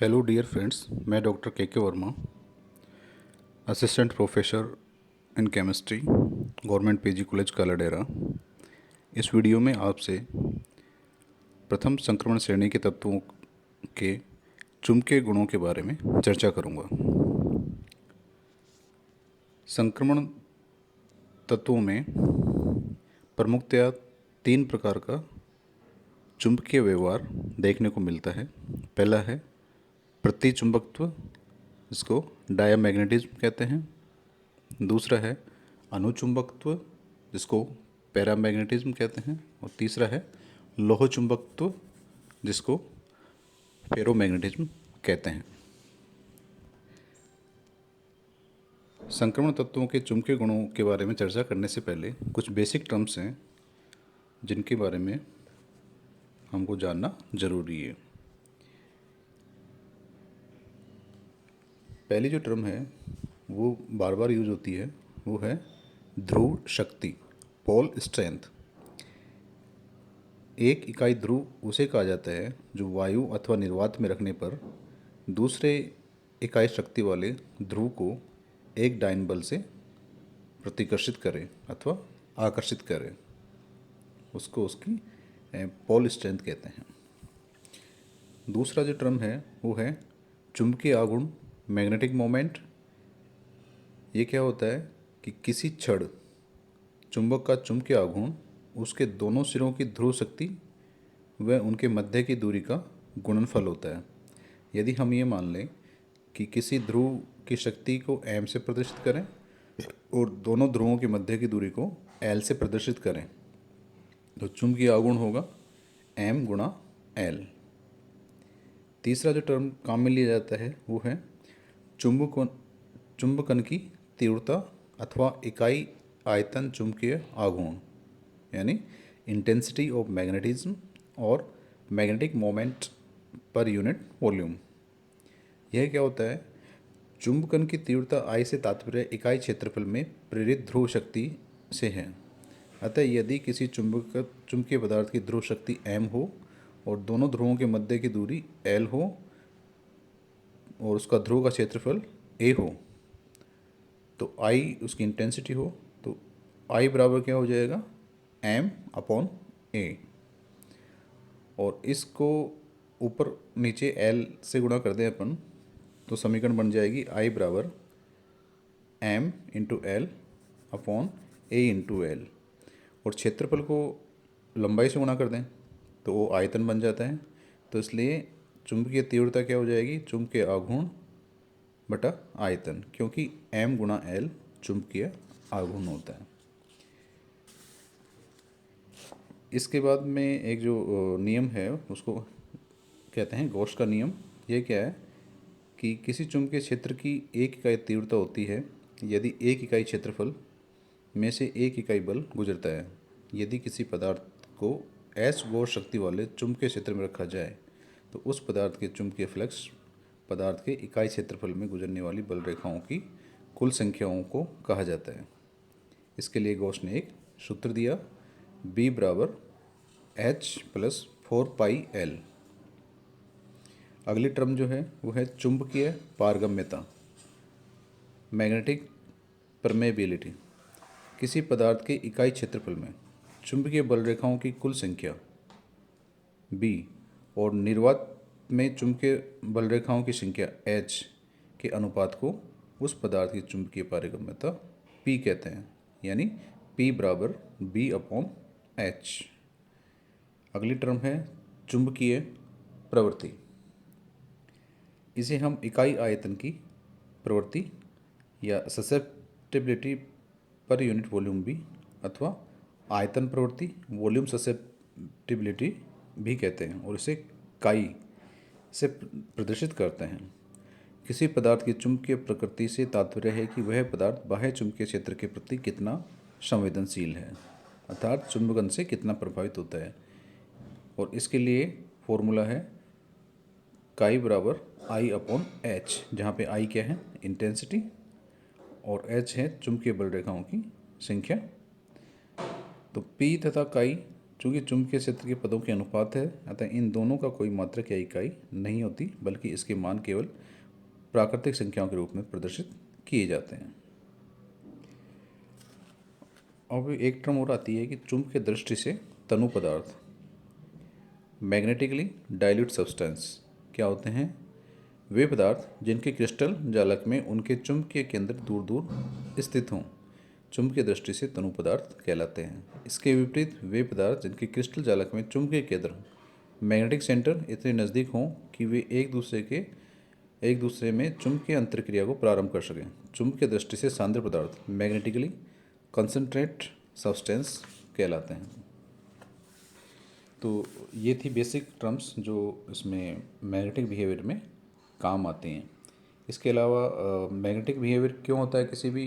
Hello dear friends, मैं doctor के Verma, assistant professor in chemistry, government PG college Kaladera. इस video में आपसे प्रथम संक्रमण श्रेणी के तत्वों के चुंबकीय गुणों के बारे में चर्चा करूंगा। संक्रमण तत्वों में प्रमुखतया 3 प्रकार का चुंबकीय व्यवहार देखने को मिलता है। पहला है प्रतिचुंबकत्व, इसको डायामैग्नेटिज्म कहते हैं। दूसरा है अनुचुंबकत्व, जिसको पैरामैग्नेटिज्म कहते हैं। और तीसरा है लोह चुंबकत्व, जिसको फेरोमैग्नेटिज्म कहते हैं। संक्रमण तत्वों के चुंबकीय गुणों के बारे में चर्चा करने से पहले कुछ बेसिक टर्म्स हैं जिनके बारे में हमको जानना जरूरी है। पहली जो टर्म है वो बार बार यूज होती है, वो है ध्रुव शक्ति, पोल स्ट्रेंथ। एक इकाई ध्रुव उसे कहा जाता है जो वायु अथवा निर्वात में रखने पर दूसरे इकाई शक्ति वाले ध्रुव को एक डायन बल से प्रतिकर्षित करे अथवा आकर्षित करे। उसको उसकी पोल स्ट्रेंथ कहते हैं। दूसरा जो टर्म है वो है चुंबकीय आघूर्ण, मैग्नेटिक मोमेंट। ये क्या होता है कि किसी छड़ चुंबक का चुंबकीय आघूर्ण उसके दोनों सिरों की ध्रुव शक्ति व उनके मध्य की दूरी का गुणनफल होता है। यदि हम ये मान लें कि किसी ध्रुव की शक्ति को m से प्रदर्शित करें और दोनों ध्रुवों के मध्य की दूरी को l से प्रदर्शित करें, तो चुंबकीय आघूर्ण होगा m गुणा l। तीसरा जो टर्म काम में लिया जाता है वो है चुंबकन की तीव्रता अथवा इकाई आयतन चुंबकीय आघूर्ण, यानी इंटेंसिटी ऑफ मैग्नेटिज्म और magnetic moment per unit volume. यह क्या होता है? चुंबकन की तीव्रता I से तात्पर्य इकाई क्षेत्रफल में प्रेरित ध्रुव शक्ति से है। अतः यदि किसी चुंबकीय पदार्थ की ध्रुव शक्ति m हो और दोनों ध्रुवों के मध्य की दूरी l हो और उसका ध्रुव का क्षेत्रफल a हो, तो I उसकी इंटेंसिटी हो, तो I बराबर क्या हो जाएगा? m/a। और इसको ऊपर नीचे l से गुणा कर दें अपन, तो समीकरण बन जाएगी I बराबर m into L upon a into L. और क्षेत्रफल को लंबाई से गुणा कर दें तो वो आयतन बन जाता है। तो इसलिए चुंबकीय तीव्रता क्या हो जाएगी? चुंबकीय आघूर्ण बटा आयतन, क्योंकि m गुणा l चुंबकीय आघूर्ण होता है। इसके बाद में एक जो नियम है उसको कहते हैं गॉस का नियम। ये क्या है कि किसी चुंबकीय क्षेत्र की एक इकाई तीव्रता होती है यदि एक इकाई क्षेत्रफल में से एक इकाई बल गुजरता है। यदि किसी पदार्थ को S गौर शक्ति वाले चुंबकीय क्षेत्र में रखा जाए तो उस पदार्थ के चुंबकीय फ्लक्स पदार्थ के इकाई क्षेत्रफल में गुजरने वाली बल रेखाओं की कुल संख्याओं को कहा जाता है। इसके लिए गॉस ने एक सूत्र दिया, B बराबर H प्लस 4πL। अगली टर्म जो है वो है चुंबकीय पारगम्यता, मैग्नेटिक परमेबिलिटी। किसी पदार्थ के इकाई क्षेत्रफल में चुंबकीय बल रेखाओं की कुल संख्या B और निर्वात में चुंबकीय बल रेखाओं की संख्या H के अनुपात को उस पदार्थ की चुंबकीय पारगम्यता P कहते हैं, यानी P बराबर B/H। अगली टर्म है चुंबकीय प्रवृत्ति। इसे हम इकाई आयतन की प्रवृत्ति या ससेप्टिबिलिटी पर यूनिट वॉल्यूम भी अथवा आयतन प्रवृत्ति वॉल्यूम ससेप्टिबिलिटी भी कहते हैं, और इसे काई से प्रदर्शित करते हैं। किसी पदार्थ की चुंबकीय प्रकृति से तात्पर्य है कि वह पदार्थ बाह्य चुंबकीय क्षेत्र के प्रति कितना संवेदनशील है, अर्थात चुंबकन से कितना प्रभावित होता है। और इसके लिए फॉर्मूला है काई बराबर I/H, जहाँ पे I क्या है? इंटेंसिटी, और H है चुंबकीय बल रेखाओं की संख्या। तो P तथा काई चूँकि चुंबकीय क्षेत्र के पदों के अनुपात है, अतः इन दोनों का कोई मात्रक या इकाई नहीं होती, बल्कि इसके मान केवल प्राकृतिक संख्याओं के रूप में प्रदर्शित किए जाते हैं। अब एक टर्म और आती है कि चुंबकीय दृष्टि से तनु पदार्थ, मैग्नेटिकली डाइल्यूट सब्सटेंस क्या होते हैं? वे पदार्थ जिनके क्रिस्टल जालक में उनके चुंबकीय केंद्र दूर दूर स्थित हों, चुंबकीय दृष्टि से तनु पदार्थ कहलाते हैं। इसके विपरीत वे पदार्थ जिनके क्रिस्टल जालक में चुंबकीय केंद्र, मैग्नेटिक सेंटर इतने नज़दीक हों कि वे एक दूसरे में चुंबकीय अंतरक्रिया को प्रारंभ कर सकें, चुंबकीय दृष्टि से सांद्र पदार्थ, मैग्नेटिकली कंसंट्रेट सब्सटेंस कहलाते हैं। तो ये थी बेसिक टर्म्स जो इसमें मैग्नेटिक बिहेवियर में काम आते हैं। इसके अलावा मैग्नेटिक बिहेवियर क्यों होता है किसी भी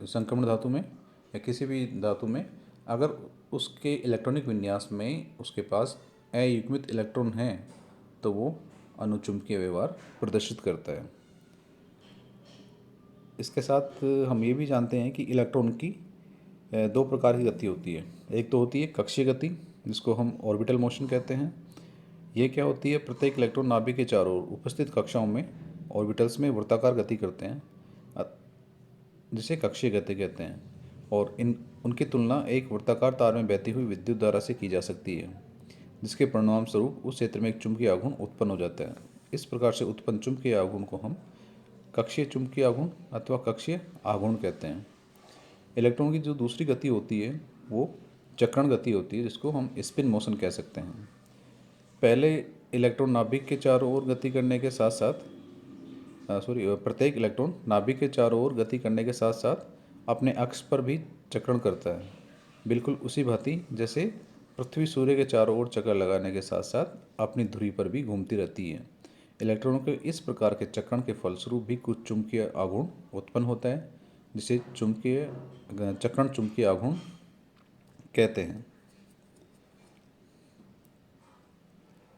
संक्रमण धातु में या किसी भी धातु में? अगर उसके इलेक्ट्रॉनिक विन्यास में उसके पास अयुग्मित इलेक्ट्रॉन हैं तो वो अनुचुंबकीय व्यवहार प्रदर्शित करता है। इसके साथ हम ये भी जानते हैं कि इलेक्ट्रॉन की दो प्रकार की गति होती है। एक तो होती है कक्षीय गति, जिसको हम ऑर्बिटल मोशन कहते हैं। ये क्या होती है? प्रत्येक इलेक्ट्रॉन नाभिक के चारों ओर उपस्थित कक्षाओं में ऑर्बिटल्स में वृत्ताकार गति करते हैं, जिसे कक्षीय गति कहते हैं। और उनकी तुलना एक वृत्ताकार तार में बहती हुई विद्युत धारा से की जा सकती है, जिसके परिणाम स्वरूप उस क्षेत्र में एक चुंबकीय आघूर्ण उत्पन्न हो जाता है। इस प्रकार से उत्पन्न चुंबकीय आघूर्ण को हम कक्षीय चुंबकीय आघूर्ण अथवा कक्षीय आघूर्ण कहते हैं। इलेक्ट्रॉन की जो दूसरी गति होती है वो चक्रण गति होती है, जिसको हम स्पिन मोशन कह सकते हैं। पहले इलेक्ट्रॉन नाभिक के चारों ओर गति करने के साथ साथ प्रत्येक इलेक्ट्रॉन नाभिक के चारों ओर गति करने के साथ साथ अपने अक्ष पर भी चक्रण करता है, बिल्कुल उसी भांति जैसे पृथ्वी सूर्य के चारों ओर चक्कर लगाने के साथ साथ अपनी धुरी पर भी घूमती रहती है। इलेक्ट्रॉनों के इस प्रकार के चक्रण के फलस्वरूप भी कुछ चुंबकीय आघूर्ण उत्पन्न होता है, जिसे चक्रण चुंबकीय आघूर्ण कहते हैं,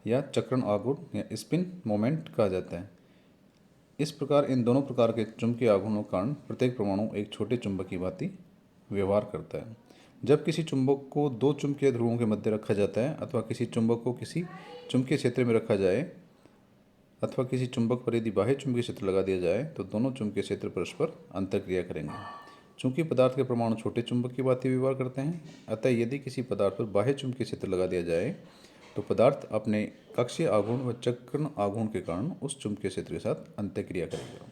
या चक्रण आघूर्ण या स्पिन मोमेंट कहा जाता है। इस प्रकार इन दोनों प्रकार के चुंबकीय आघूर्णों के कारण प्रत्येक परमाणु एक छोटे चुंबक की भांति व्यवहार करता है। जब किसी चुंबक को दो चुंबकीय ध्रुवों के मध्य रखा जाता है अथवा किसी चुंबक को किसी चुंबकीय क्षेत्र में रखा जाए अथवा किसी चुंबक पर यदि बाह्य चुंबकीय क्षेत्र लगा दिया जाए तो दोनों चुंबकीय क्षेत्र परस्पर अंतरक्रिया करेंगे। चूंकि पदार्थ के परमाणु छोटे चुंबक की भांति व्यवहार करते हैं, अतः यदि किसी पदार्थ पर बाह्य चुंबकीय क्षेत्र लगा दिया जाए तो पदार्थ अपने कक्षीय आघूर्ण व चक्रण आघूर्ण के कारण उस चुंबकीय क्षेत्र के साथ अंतःक्रिया करेगा।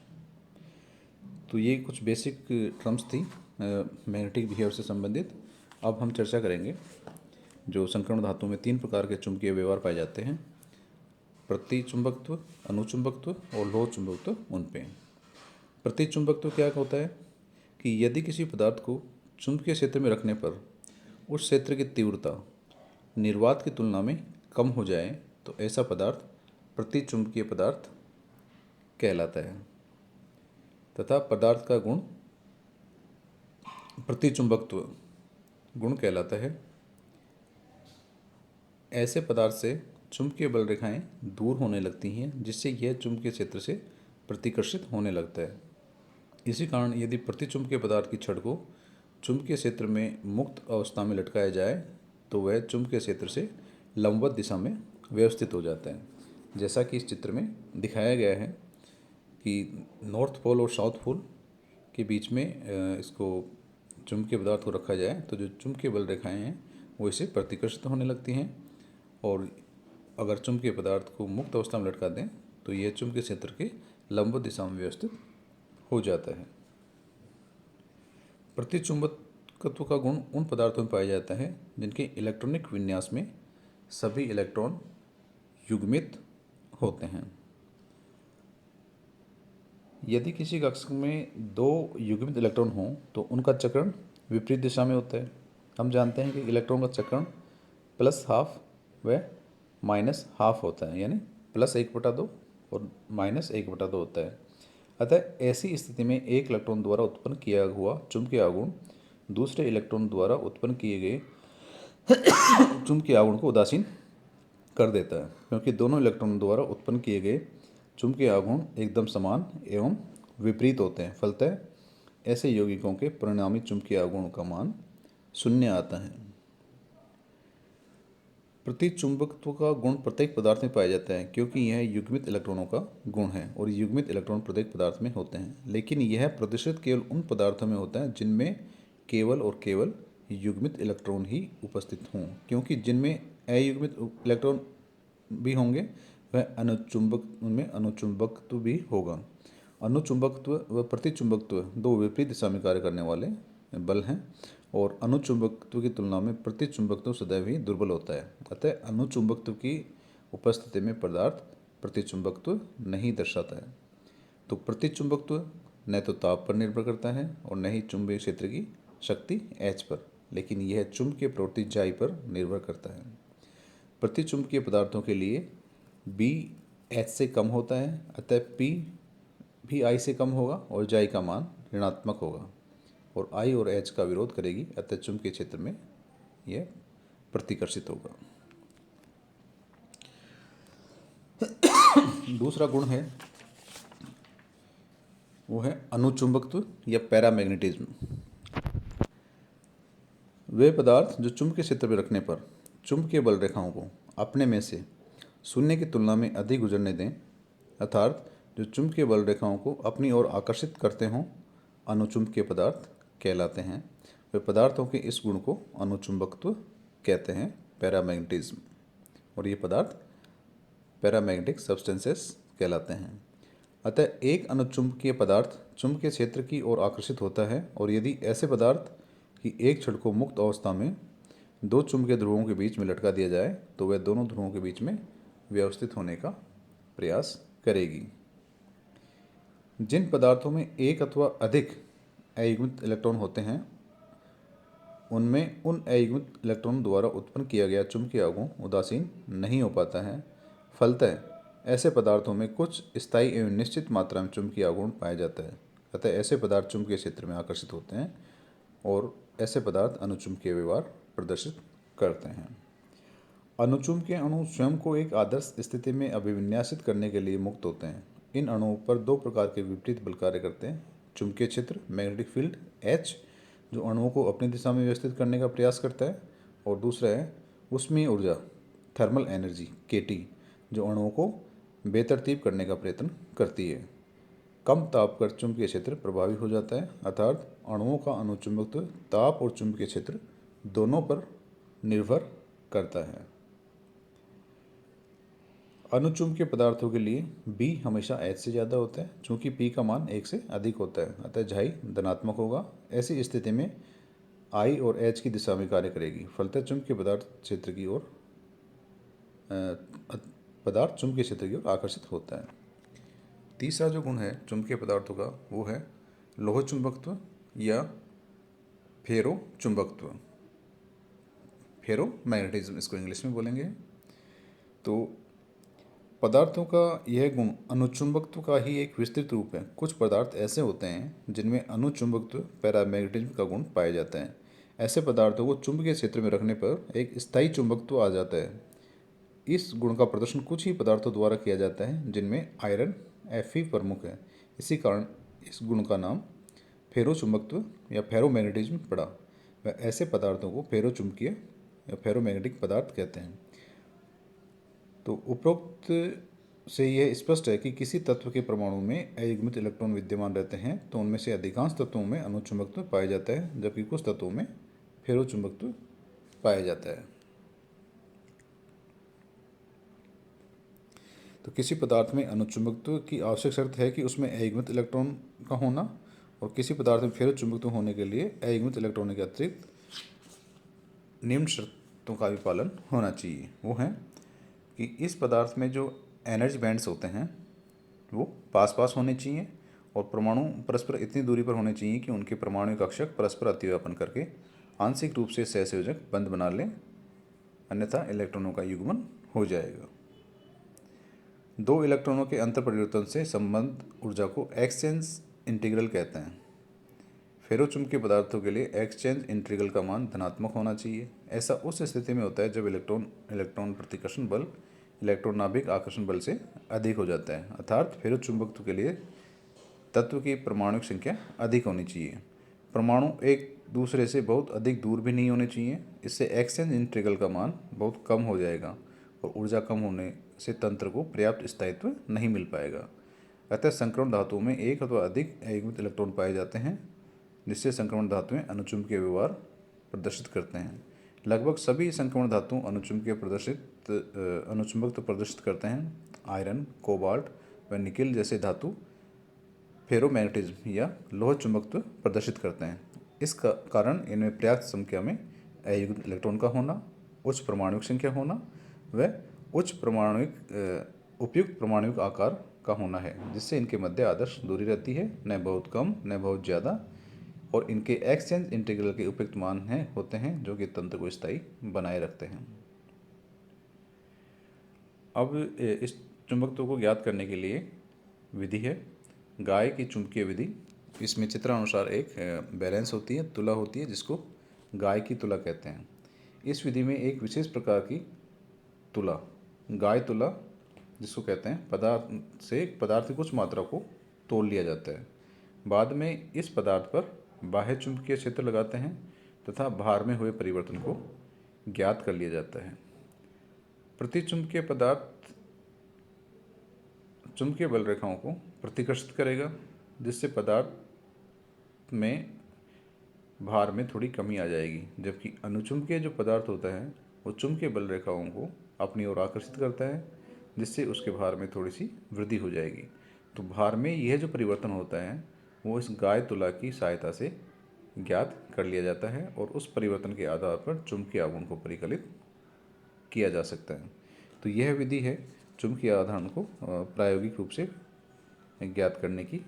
तो ये कुछ बेसिक टर्म्स थी मैग्नेटिक बिहेवियर से संबंधित। अब हम चर्चा करेंगे जो संक्रमण धातु में तीन प्रकार के चुंबकीय व्यवहार पाए जाते हैं: प्रतिचुंबकत्व, अनुचुंबकत्व और लोह चुंबकत्व। उन पे प्रतिचुंबकत्व क्या होता है कि यदि किसी पदार्थ को चुंबकीय क्षेत्र में रखने पर उस क्षेत्र की तीव्रता निर्वात की तुलना में कम हो जाए तो ऐसा पदार्थ प्रतिचुंबकीय पदार्थ कहलाता है, तथा पदार्थ का गुण प्रतिचुंबकत्व गुण कहलाता है। ऐसे पदार्थ से चुंबकीय बल रेखाएं दूर होने लगती हैं, जिससे यह चुंबकीय क्षेत्र से प्रतिकर्षित होने लगता है। इसी कारण यदि प्रतिचुंबकीय पदार्थ की छड़ को चुंबकीय क्षेत्र में मुक्त अवस्था में लटकाया जाए तो वह चुंबकीय क्षेत्र से लंबवत दिशा में व्यवस्थित हो जाता है, जैसा कि इस चित्र में दिखाया गया है कि नॉर्थ पोल और साउथ पोल के बीच में इसको चुंबकीय पदार्थ को रखा जाए तो जो चुंबकीय बल रेखाएं हैं वो इसे प्रतिकर्षित होने लगती हैं, और अगर चुंबकीय पदार्थ को मुक्त अवस्था में लटका दें तो यह चुंबकीय क्षेत्र के लंबवत दिशा में व्यवस्थित हो जाता है। प्रतिचुंबकत्व का गुण उन पदार्थों में पाया जाता है जिनके इलेक्ट्रॉनिक विन्यास में सभी इलेक्ट्रॉन युग्मित होते हैं। यदि किसी कक्षक में दो युग्मित इलेक्ट्रॉन हों तो उनका चक्रण विपरीत दिशा में होता है। हम जानते हैं कि इलेक्ट्रॉन का चक्रण +½ व -½ होता है, यानी +1/2 और -1/2 होता है। अतः ऐसी स्थिति में एक इलेक्ट्रॉन द्वारा उत्पन्न किया हुआ चुंबकीय आघूर्ण दूसरे इलेक्ट्रॉन द्वारा उत्पन्न किए गए चुंबकीय आघूर्ण को उदासीन कर देता है, क्योंकि दोनों इलेक्ट्रॉन द्वारा उत्पन्न किए गए चुंबकीय आघूर्ण एकदम समान एवं विपरीत होते हैं। फलतः ऐसे यौगिकों के परिणामी चुंबकीय आघूर्ण का मान 0 आता है। प्रतिचुंबकत्व का गुण प्रत्येक पदार्थ में पाया जाता है क्योंकि यह युग्मित इलेक्ट्रॉनों का गुण है और युग्मित इलेक्ट्रॉन प्रत्येक पदार्थ में होते हैं, लेकिन यह प्रदर्शित केवल उन पदार्थों में होता है जिनमें केवल और केवल युग्मित इलेक्ट्रॉन ही उपस्थित हों, क्योंकि जिनमें अयुग्मित इलेक्ट्रॉन भी होंगे वह उनमें अनुचुंबकत्व भी होगा। अनुचुंबकत्व व प्रतिचुंबकत्व दो विपरीत दिशा में कार्य करने वाले बल हैं और अनुचुंबकत्व की तुलना में प्रतिचुंबकत्व सदैव ही दुर्बल होता है। अतः अनुचुंबकत्व की उपस्थिति में पदार्थ प्रतिचुंबकत्व नहीं दर्शाता है। तो प्रतिचुंबकत्व न तो ताप पर निर्भर करता है और न ही चुंबकीय क्षेत्र की शक्ति H पर, लेकिन यह चुंबकीय प्रवृत्ति J पर निर्भर करता है। प्रतिचुंबकीय पदार्थों के लिए B H से कम होता है, अतः P भी I से कम होगा और J का मान ऋणात्मक होगा और I और H का विरोध करेगी, अतः चुंबकीय क्षेत्र में यह प्रतिकर्षित होगा। दूसरा गुण है वो है अनुचुंबकत्व या पैरामैग्नेटिज्म। वे पदार्थ जो चुंबकीय क्षेत्र में रखने पर चुंबकीय बल रेखाओं को अपने में से शून्य की तुलना में अधिक गुजरने दें, अर्थात जो चुंबकीय बल रेखाओं को अपनी ओर आकर्षित करते हों, अनुचुंबकीय पदार्थ कहलाते हैं। वे पदार्थों के इस गुण को अनुचुंबकत्व कहते हैं, पैरामैग्नेटिज्म, और ये पदार्थ पैरामैग्नेटिक सब्सटेंसेस कहलाते हैं। अतः एक अनुचुंबकीय पदार्थ चुंबकीय क्षेत्र की ओर आकर्षित होता है और यदि ऐसे पदार्थ की एक छड़ को मुक्त अवस्था में दो चुंबकीय ध्रुवों के बीच में लटका दिया जाए तो वह दोनों ध्रुवों के बीच में व्यवस्थित होने का प्रयास करेगी। जिन पदार्थों में एक अथवा अधिक अयुग्मित इलेक्ट्रॉन होते हैं उनमें उन अयुग्मित इलेक्ट्रॉन द्वारा उत्पन्न किया गया चुंबकीय आघूर्ण उदासीन नहीं हो पाता है। फलतः ऐसे पदार्थों में कुछ स्थायी एवं निश्चित मात्रा में चुंबकीय आघूर्ण पाया जाता है। अतः ऐसे पदार्थ चुंबकीय क्षेत्र में आकर्षित होते हैं और ऐसे पदार्थ अनुचुंबकीय व्यवहार प्रदर्शित करते हैं। अनुचुंबकीय अणु स्वयं को एक आदर्श स्थिति में अभिविन्यासित करने के लिए मुक्त होते हैं। इन अणुओं पर दो प्रकार के विपरीत बल कार्य करते हैं। चुंबकीय क्षेत्र मैग्नेटिक फील्ड H जो अणुओं को अपनी दिशा में व्यवस्थित करने का प्रयास करता है, और दूसरा है ऊष्मीय ऊर्जा थर्मल एनर्जी KT जो अणुओं को बेतरतीब करने का प्रयत्न करती है। कम ताप पर चुंबकीय क्षेत्र प्रभावी हो जाता है, अर्थात अणुओं का अनुचुंबकत्व ताप और चुंबकीय क्षेत्र दोनों पर निर्भर करता है। अनुचुंबकीय पदार्थों के लिए B हमेशा H से ज़्यादा होता है, चूँकि P का मान 1 से अधिक होता है, अतः झाई धनात्मक होगा। ऐसी स्थिति में I और H की दिशा में कार्य करेगी, फलतः चुंबकीय पदार्थ चुंबकीय क्षेत्र की ओर आकर्षित होता है। तीसरा जो गुण है चुंबकीय पदार्थों का वो है लोह चुंबकत्व या फेरो चुंबकत्व, फेरोमैग्नेटिज्म इसको इंग्लिश में बोलेंगे। तो पदार्थों का यह गुण अनुचुंबकत्व का ही एक विस्तृत रूप है। कुछ पदार्थ ऐसे होते हैं जिनमें अनुचुंबकत्व पैरामैग्नेटिज्म का गुण पाया जाता है। ऐसे पदार्थों को चुंबकीय क्षेत्र में रखने पर एक स्थायी चुंबकत्व आ जाता है। इस गुण का प्रदर्शन कुछ ही पदार्थों द्वारा किया जाता है जिनमें आयरन Fe प्रमुख है। इसी कारण इस गुण का नाम फेरोचुंबकत्व या फेरोमैग्नेटिज्म पड़ा। वह ऐसे पदार्थों को फेरोचुंबकीय या फेरोमैग्नेटिक पदार्थ कहते हैं। तो उपरोक्त से यह स्पष्ट है कि किसी तत्व के परमाणु में अयुग्मित इलेक्ट्रॉन विद्यमान रहते हैं तो उनमें से अधिकांश तत्वों में अनुचुंबकत्व पाया जाता है, जबकि कुछ तत्वों में फेरोचुंबकत्व पाया जाता है। तो किसी पदार्थ में अनुचुंबकत्व की आवश्यक शर्त है कि उसमें अयुग्मित इलेक्ट्रॉन का होना, और किसी पदार्थ में फेरोचुंबकत्व होने के लिए अयुग्मित इलेक्ट्रॉन के अतिरिक्त निम्न शर्तों का भी पालन होना चाहिए। वो है कि इस पदार्थ में जो एनर्जी बैंड्स होते हैं वो पास पास होने चाहिए और परमाणु परस्पर इतनी दूरी पर होने चाहिए कि उनके परमाणु कक्षक परस्पर अतिव्यापन करके आंशिक रूप से सहसंयोजक बंध बना लें, अन्यथा इलेक्ट्रॉनों का युग्मन हो जाएगा। दो इलेक्ट्रॉनों के अंतर परिवर्तन से संबंध ऊर्जा को एक्सचेंज इंटीग्रल कहते हैं। फेरोचुंबकीय पदार्थों के लिए एक्सचेंज इंटीग्रल का मान धनात्मक होना चाहिए। ऐसा उस स्थिति में होता है जब इलेक्ट्रॉन प्रतिकर्षण बल इलेक्ट्रॉन नाभिक आकर्षण बल से अधिक हो जाता है, अर्थात फेरोचुंबकत्व के लिए तत्व की परमाणु संख्या अधिक होनी चाहिए। परमाणु एक दूसरे से बहुत अधिक दूर भी नहीं होने चाहिए। इससे एक्सचेंज इंटीग्रल का मान बहुत कम हो जाएगा और ऊर्जा कम होने से तंत्र को पर्याप्त स्थायित्व नहीं मिल पाएगा। अतः संक्रमण धातुओं में एक अथवा अधिक अयुग्मित इलेक्ट्रॉन पाए जाते हैं, जिससे संक्रमण धातुएं अनुचुंबकीय व्यवहार प्रदर्शित करते हैं। लगभग सभी संक्रमण धातु अनुचुंबकत्व प्रदर्शित करते हैं। आयरन, कोबाल्ट व निकेल जैसे धातु फेरोमैग्नेटिज्म या लोह चुंबकत्व प्रदर्शित करते हैं। इस कारण इनमें पर्याप्त संख्या में अयुग्मित इलेक्ट्रॉन का होना, उच्च परमाणुक संख्या होना व उपयुक्त परमाणुक आकार का होना है, जिससे इनके मध्य आदर्श दूरी रहती है, न बहुत कम न बहुत ज़्यादा, और इनके एक्सचेंज इंटीग्रल के उपयुक्त मान होते हैं जो कि तंत्र को स्थायी बनाए रखते हैं। अब इस चुंबकत्व को ज्ञात करने के लिए विधि है गाय की चुंबकीय विधि। इसमें चित्रानुसार एक बैलेंस होती है, तुला होती है, जिसको गाय की तुला कहते हैं। इस विधि में एक विशेष प्रकार की तुला, गाय तुला जिसको कहते हैं, पदार्थ की कुछ मात्रा को तोल लिया जाता है। बाद में इस पदार्थ पर बाह्य चुंबकीय क्षेत्र लगाते हैं तथा भार में हुए परिवर्तन को ज्ञात कर लिया जाता है। प्रतिचुंबकीय पदार्थ चुंबकीय बल रेखाओं को प्रतिकर्षित करेगा, जिससे पदार्थ में भार में थोड़ी कमी आ जाएगी, जबकि अनुचुंबकीय जो पदार्थ होता है वो चुंबकीय बल रेखाओं को अपनी ओर आकर्षित करता है, जिससे उसके भार में थोड़ी सी वृद्धि हो जाएगी। तो भार में यह जो परिवर्तन होता है वो इस गाय तुला की सहायता से ज्ञात कर लिया जाता है और उस परिवर्तन के आधार पर चुंबकीय आघूर्ण को परिकलित किया जा सकता है। तो यह विधि है चुंबकीय आघूर्ण को प्रायोगिक रूप से ज्ञात करने की,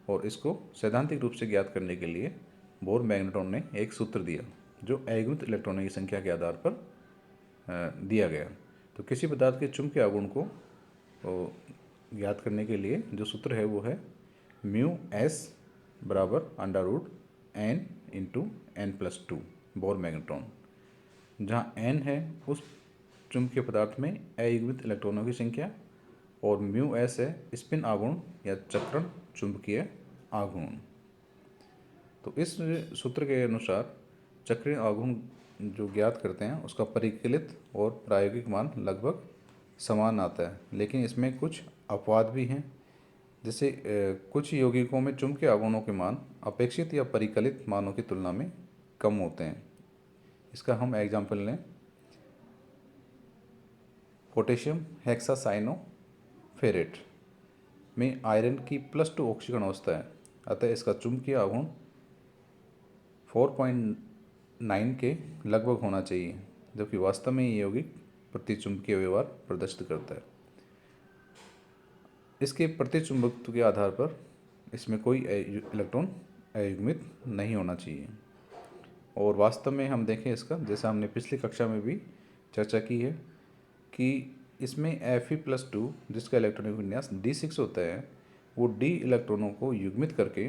और इसको सैद्धांतिक रूप से ज्ञात करने के लिए बोर मैग्नेट्रॉन ने एक सूत्र दिया जो अयुग्मित इलेक्ट्रॉनों की संख्या के आधार पर दिया गया। तो किसी पदार्थ के चुंबकीय आघूर्ण को ज्ञात करने के लिए जो सूत्र है वो है μs बराबर √n × n+2 बोर मैग्नेट्रॉन, जहाँ n है उस चुंबकीय पदार्थ में अयुग्मित इलेक्ट्रॉनों की संख्या और μs है स्पिन आघूर्ण या चक्रण चुंबकीय आघूर्ण। तो इस सूत्र के अनुसार चक्रीय आघूर्ण जो ज्ञात करते हैं उसका परिकलित और प्रायोगिक मान लगभग समान आता है, लेकिन इसमें कुछ अपवाद भी हैं। जैसे कुछ यौगिकों में चुंबकीय आघूर्णों के मान अपेक्षित या परिकलित मानों की तुलना में कम होते हैं। इसका हम एग्जाम्पल लें, पोटेशियम हेक्सासाइनोफेरेट में आयरन की +2 ऑक्सीकरण अवस्था है, अतः इसका चुंबकीय आघूर्ण 4.9 के लगभग होना चाहिए, जबकि वास्तव में ये यौगिक प्रतिचुंबकीय व्यवहार प्रदर्शित करता है। इसके प्रतिचुंबकत्व के आधार पर इसमें कोई इलेक्ट्रॉन अयुग्मित नहीं होना चाहिए। और वास्तव में हम देखें इसका, जैसा हमने पिछली कक्षा में भी चर्चा की है कि इसमें Fe+2 जिसका इलेक्ट्रॉनिक विन्यास D6 होता है, वो D इलेक्ट्रॉनों को युग्मित करके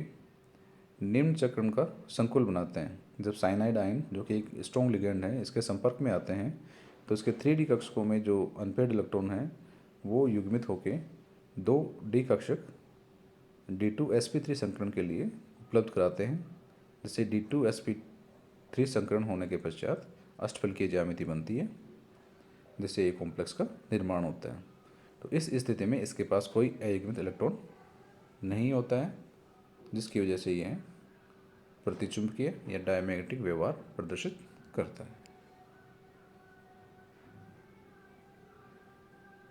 निम्न चक्रण का संकुल बनाते हैं। जब साइनाइड आयन जो कि एक स्ट्रॉन्ग लिगेंड है इसके संपर्क में आते हैं तो इसके 3D कक्षकों में जो अनपेयर्ड इलेक्ट्रॉन हैं वो युग्मित होकर 2 D कक्षक D2sp3 संकरण के लिए उपलब्ध कराते हैं, जिससे D2sp3 संकरण होने के पश्चात अष्टफलकीय ज्यामिति बनती है, जिससे एक कॉम्प्लेक्स का निर्माण होता है। तो इस स्थिति में इसके पास कोई अयुग्मित इलेक्ट्रॉन नहीं होता है, जिसकी वजह से यह प्रतिचुंबकीय या डायमैग्नेटिक व्यवहार प्रदर्शित करता है।